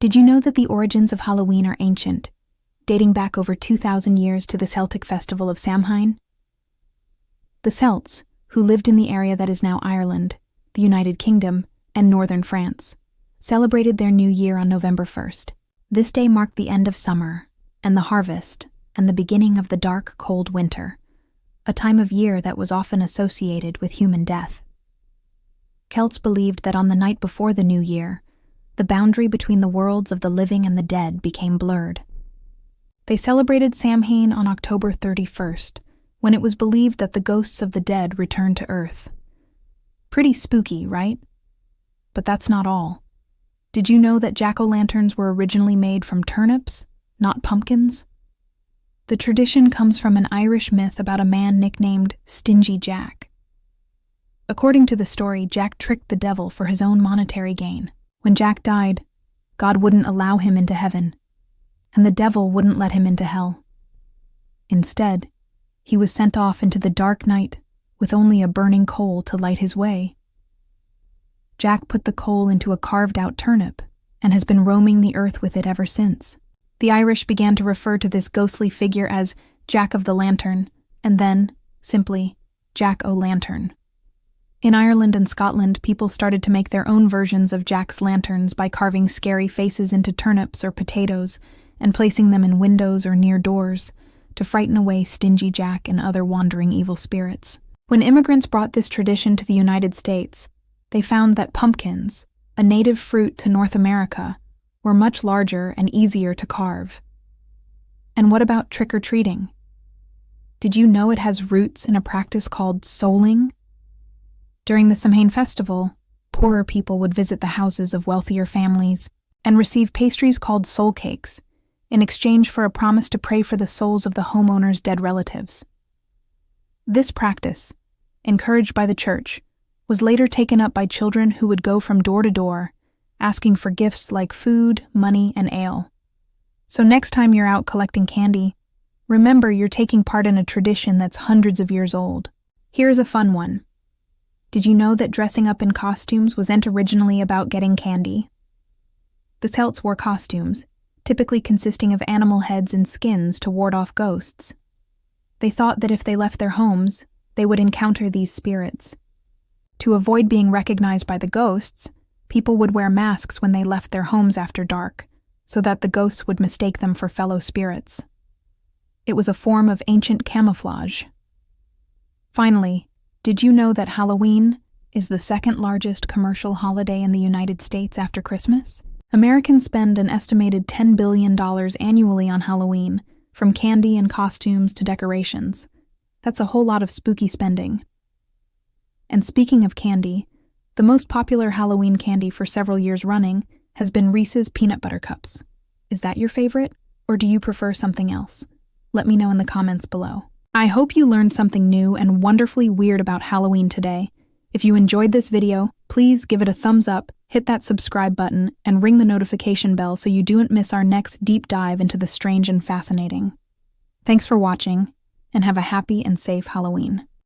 Did you know that the origins of Halloween are ancient, dating back over 2,000 years to the Celtic festival of Samhain? The Celts, who lived in the area that is now Ireland, the United Kingdom, and northern France, celebrated their new year on November 1st. This day marked the end of summer, and the harvest, and the beginning of the dark, cold winter, a time of year that was often associated with human death. Celts believed that on the night before the new year, the boundary between the worlds of the living and the dead became blurred. They celebrated Samhain on October 31st, when it was believed that the ghosts of the dead returned to Earth. Pretty spooky, right? But that's not all. Did you know that jack-o'-lanterns were originally made from turnips, not pumpkins? The tradition comes from an Irish myth about a man nicknamed Stingy Jack. According to the story, Jack tricked the devil for his own monetary gain. When Jack died, God wouldn't allow him into heaven, and the devil wouldn't let him into hell. Instead, he was sent off into the dark night with only a burning coal to light his way. Jack put the coal into a carved-out turnip and has been roaming the earth with it ever since. The Irish began to refer to this ghostly figure as Jack of the Lantern, and then, simply, Jack-o'-lantern. In Ireland and Scotland, people started to make their own versions of Jack's lanterns by carving scary faces into turnips or potatoes and placing them in windows or near doors to frighten away Stingy Jack and other wandering evil spirits. When immigrants brought this tradition to the United States, they found that pumpkins, a native fruit to North America, were much larger and easier to carve. And what about trick-or-treating? Did you know it has roots in a practice called souling? During the Samhain festival, poorer people would visit the houses of wealthier families and receive pastries called soul cakes in exchange for a promise to pray for the souls of the homeowner's dead relatives. This practice, encouraged by the church, was later taken up by children who would go from door to door, asking for gifts like food, money, and ale. So next time you're out collecting candy, remember you're taking part in a tradition that's hundreds of years old. Here's a fun one. Did you know that dressing up in costumes wasn't originally about getting candy? The Celts wore costumes, typically consisting of animal heads and skins to ward off ghosts. They thought that if they left their homes, they would encounter these spirits. To avoid being recognized by the ghosts, people would wear masks when they left their homes after dark, so that the ghosts would mistake them for fellow spirits. It was a form of ancient camouflage. Finally, did you know that Halloween is the second largest commercial holiday in the United States after Christmas? Americans spend an estimated $10 billion annually on Halloween, from candy and costumes to decorations. That's a whole lot of spooky spending. And speaking of candy, the most popular Halloween candy for several years running has been Reese's Peanut Butter Cups. Is that your favorite, or do you prefer something else? Let me know in the comments below. I hope you learned something new and wonderfully weird about Halloween today. If you enjoyed this video, please give it a thumbs up, hit that subscribe button, and ring the notification bell so you don't miss our next deep dive into the strange and fascinating. Thanks for watching, and have a happy and safe Halloween.